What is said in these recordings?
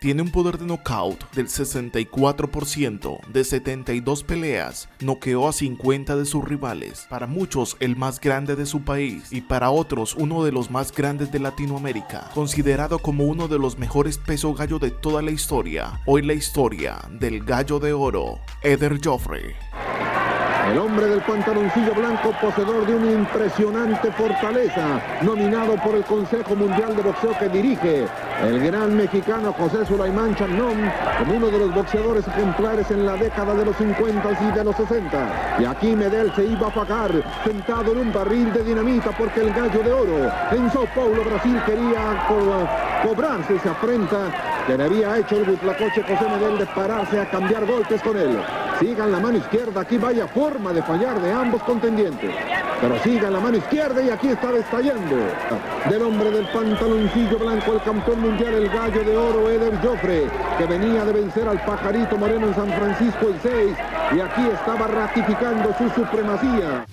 Tiene un poder de knockout del 64%, de 72 peleas, noqueó a 50 de sus rivales, para muchos el más grande de su país y para otros uno de los más grandes de Latinoamérica, considerado como uno de los mejores peso gallo de toda la historia. Hoy la historia del Gallo de Oro, Eder Joffrey. El hombre del pantaloncillo blanco, poseedor de una impresionante fortaleza, nominado por el Consejo Mundial de Boxeo que dirige el gran mexicano José Sulaimán Chamnón, como uno de los boxeadores ejemplares en la década de los 50 y de los 60. Y aquí Medel se iba a pagar, sentado en un barril de dinamita, porque el Gallo de Oro en Sao Paulo, Brasil, quería cobrarse esa afrenta que le había hecho el Huitlacoche José Medel de pararse a cambiar golpes con él. Sigan la mano izquierda, aquí vaya forma de fallar de ambos contendientes. Pero sigan la mano izquierda y aquí está estallando. Del hombre del pantaloncillo blanco, el campeón mundial, el Gallo de Oro, Eder Joffrey, que venía de vencer al Pajarito Moreno en San Francisco el 6, y aquí estaba ratificando su supremacía.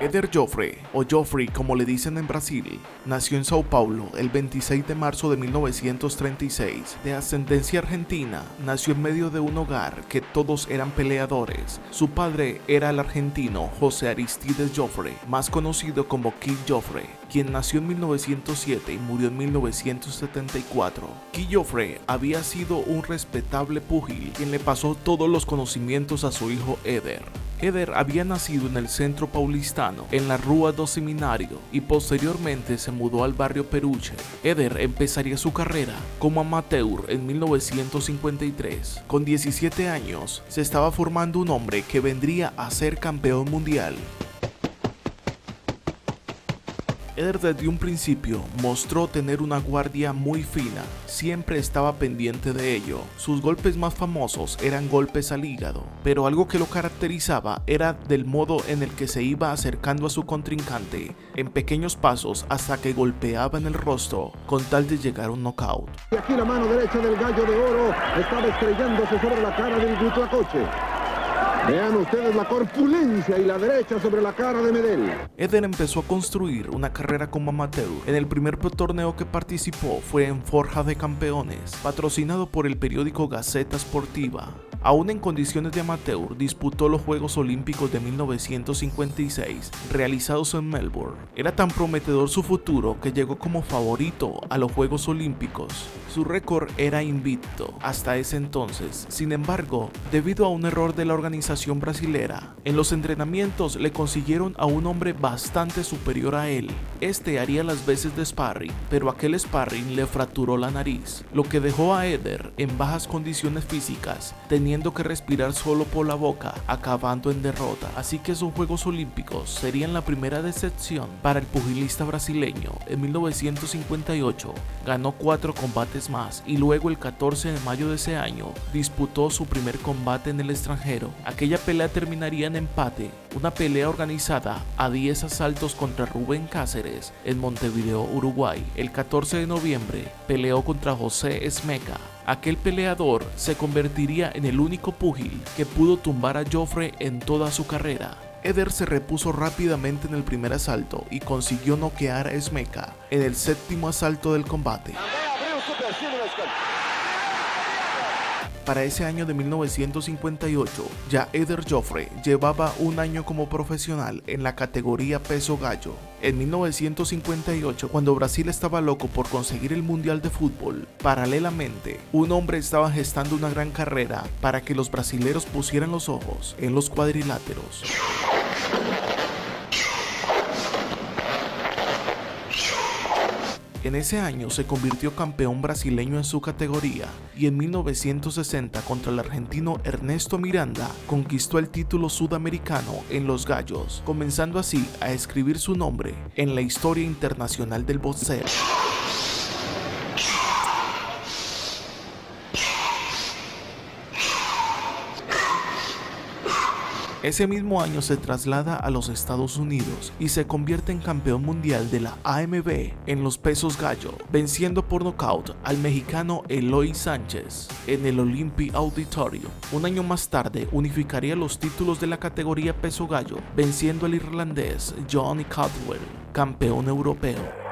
Eder Joffrey, o Joffrey como le dicen en Brasil, nació en Sao Paulo el 26 de marzo de 1936. De ascendencia argentina, nació en medio de un hogar que todos eran peleadores. Su padre era el argentino José Aristides Joffrey, más conocido como Kid Joffrey, quien nació en 1907 y murió en 1974. Kid Joffrey había sido un respetable púgil, quien le pasó todos los conocimientos a su hijo Eder. Eder había nacido en el centro paulistano, en la Rua do Seminario, y posteriormente se mudó al barrio Peruche. Eder empezaría su carrera como amateur en 1953. Con 17 años, se estaba formando un hombre que vendría a ser campeón mundial. Eder desde un principio mostró tener una guardia muy fina, siempre estaba pendiente de ello. Sus golpes más famosos eran golpes al hígado, pero algo que lo caracterizaba era del modo en el que se iba acercando a su contrincante, en pequeños pasos hasta que golpeaba en el rostro, con tal de llegar a un knockout. Y aquí la mano derecha del Gallo de Oro estaba estrellándose sobre la cara del Huitlacoche. Vean ustedes la corpulencia y la derecha sobre la cara de Medel. Eder empezó a construir una carrera como amateur. En el primer torneo que participó fue en Forja de Campeones, patrocinado por el periódico Gaceta Sportiva. Aún en condiciones de amateur, disputó los Juegos Olímpicos de 1956, realizados en Melbourne. Era tan prometedor su futuro que llegó como favorito a los Juegos Olímpicos. Su récord era invicto hasta ese entonces. Sin embargo, debido a un error de la organización brasilera, en los entrenamientos le consiguieron a un hombre bastante superior a él. Este haría las veces de sparring, pero aquel sparring le fracturó la nariz, lo que dejó a Eder en bajas condiciones físicas, teniendo que respirar solo por la boca, acabando en derrota. Así que sus Juegos Olímpicos serían la primera decepción para el pugilista brasileño. En 1958 ganó 4 combates más y luego el 14 de mayo de ese año disputó su primer combate en el extranjero. Aquella pelea terminaría en empate, una pelea organizada a 10 asaltos contra Rubén Cáceres en Montevideo, Uruguay. El 14 de noviembre peleó contra José Esmeca. Aquel peleador se convertiría en el único púgil que pudo tumbar a Joffrey en toda su carrera. Eder se repuso rápidamente en el primer asalto y consiguió noquear a Esmeca en el 7º asalto del combate. Para ese año de 1958, ya Eder Joffrey llevaba un año como profesional en la categoría peso gallo. En 1958, cuando Brasil estaba loco por conseguir el Mundial de Fútbol, paralelamente, un hombre estaba gestando una gran carrera para que los brasileros pusieran los ojos en los cuadriláteros. En ese año se convirtió campeón brasileño en su categoría y en 1960 contra el argentino Ernesto Miranda conquistó el título sudamericano en los gallos, comenzando así a escribir su nombre en la historia internacional del boxeo. Ese mismo año se traslada a los Estados Unidos y se convierte en campeón mundial de la AMB en los pesos gallo, venciendo por nocaut al mexicano Eloy Sánchez en el Olympic Auditorium. Un año más tarde unificaría los títulos de la categoría peso gallo, venciendo al irlandés Johnny Caldwell, campeón europeo.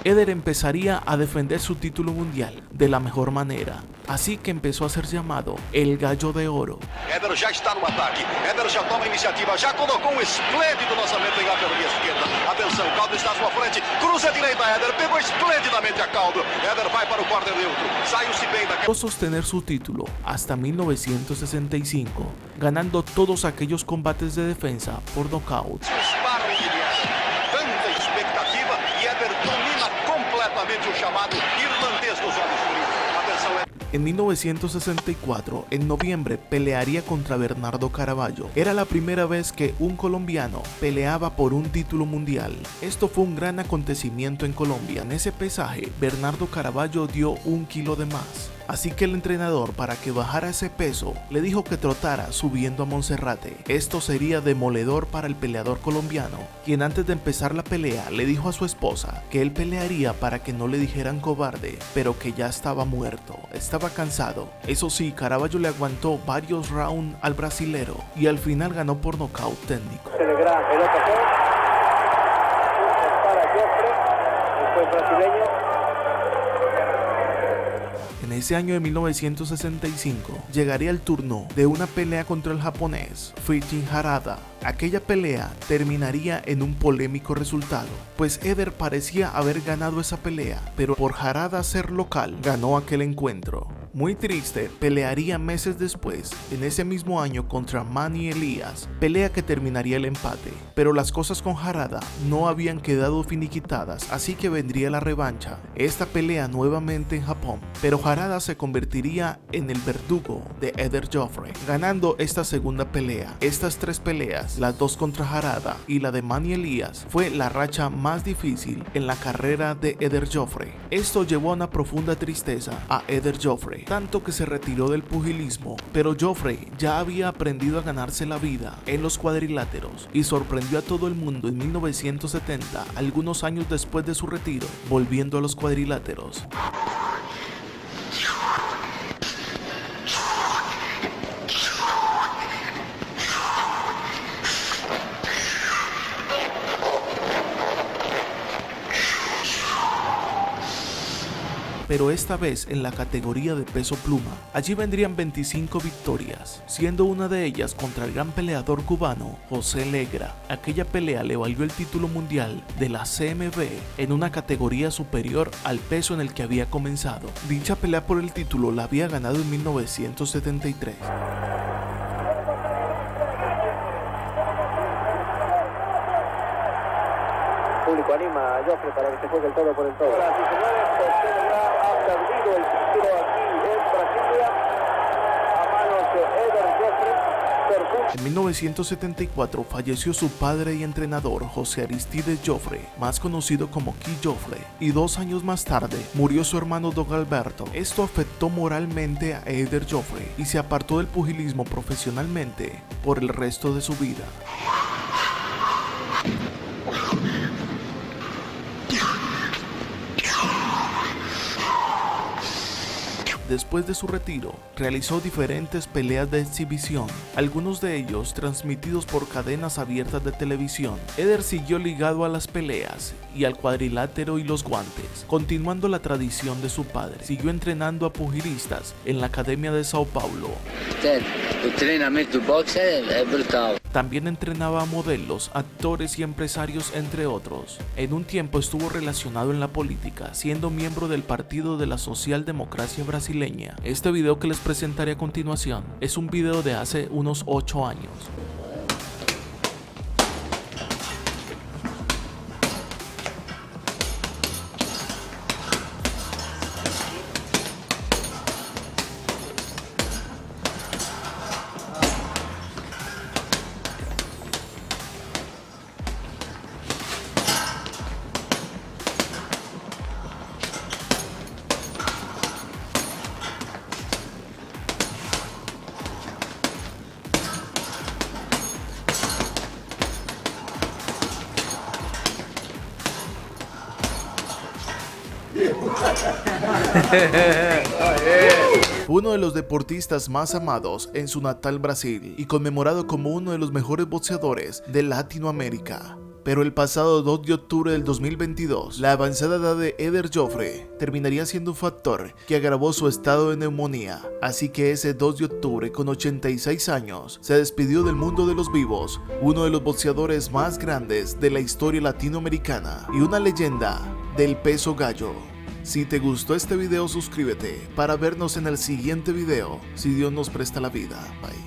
Eder empezaría a defender su título mundial de la mejor manera, así que empezó a ser llamado el Gallo de Oro. Eder já está no ataque, Eder já toma iniciativa, já colocou esplêndido lançamento em pela via esquerda. Atenção, Caldo está à sua frente, cruza a direita, Eder pegou esplendidamente a Caldo. Eder vai para o corner neutro, saiu-se bem da... Pudo sostener su título hasta 1965, ganando todos aquellos combates de defensa por nocaut. En 1964, en noviembre, pelearía contra Bernardo Caraballo. Era la primera vez que un colombiano peleaba por un título mundial. Esto fue un gran acontecimiento en Colombia. En ese pesaje, Bernardo Caraballo dio 1 kilo de más. Así que el entrenador, para que bajara ese peso, le dijo que trotara subiendo a Monserrate. Esto sería demoledor para el peleador colombiano, quien antes de empezar la pelea le dijo a su esposa que él pelearía para que no le dijeran cobarde, pero que ya estaba muerto, estaba cansado. Eso sí, Caraballo le aguantó varios rounds al brasilero y al final ganó por nocaut técnico. En ese año de 1965 llegaría el turno de una pelea contra el japonés Fujin Harada. Aquella pelea terminaría en un polémico resultado, pues Eder parecía haber ganado esa pelea, pero por Harada ser local, ganó aquel encuentro. Muy triste, pelearía meses después, en ese mismo año contra Manny Elias, pelea que terminaría el empate, pero las cosas con Harada no habían quedado finiquitadas, así que vendría la revancha, esta pelea nuevamente en Japón, pero Harada se convertiría en el verdugo de Eder Joffrey, ganando esta segunda pelea. Estas 3 peleas, las 2 contra Harada y la de Manny Elias, fue la racha más difícil en la carrera de Eder Joffrey. Esto llevó a una profunda tristeza a Eder Joffrey, tanto que se retiró del pugilismo, pero Joffrey ya había aprendido a ganarse la vida en los cuadriláteros y sorprendió a todo el mundo en 1970, algunos años después de su retiro, volviendo a los cuadriláteros. Pero esta vez en la categoría de peso pluma. Allí vendrían 25 victorias, siendo una de ellas contra el gran peleador cubano José Legra. Aquella pelea le valió el título mundial de la CMB en una categoría superior al peso en el que había comenzado. Dicha pelea por el título la había ganado en 1973. El público anima a Joffrey para que se juegue el todo por el todo. Ahora, José Legra ha perdido el título aquí en Brasilia a manos de Eder Joffrey. En 1974 falleció su padre y entrenador José Aristides Joffrey, más conocido como Key Joffrey, y 2 años más tarde murió su hermano Don Alberto. Esto afectó moralmente a Eder Joffrey y se apartó del pugilismo profesionalmente por el resto de su vida. Después de su retiro, realizó diferentes peleas de exhibición, algunos de ellos transmitidos por cadenas abiertas de televisión. Eder siguió ligado a las peleas y al cuadrilátero y los guantes, continuando la tradición de su padre. Siguió entrenando a pugilistas en la Academia de Sao Paulo. También entrenaba a modelos, actores y empresarios, entre otros. En un tiempo estuvo relacionado en la política, siendo miembro del Partido de la Socialdemocracia Brasileña. Este video que les presentaré a continuación es un video de hace unos 8 años. Fue uno de los deportistas más amados en su natal Brasil y conmemorado como uno de los mejores boxeadores de Latinoamérica. Pero el pasado 2 de octubre del 2022, la avanzada edad de Eder Joffre terminaría siendo un factor que agravó su estado de neumonía. Así que ese 2 de octubre, con 86 años, se despidió del mundo de los vivos, uno de los boxeadores más grandes de la historia latinoamericana y una leyenda del peso gallo. Si te gustó este video, suscríbete para vernos en el siguiente video, si Dios nos presta la vida. Bye.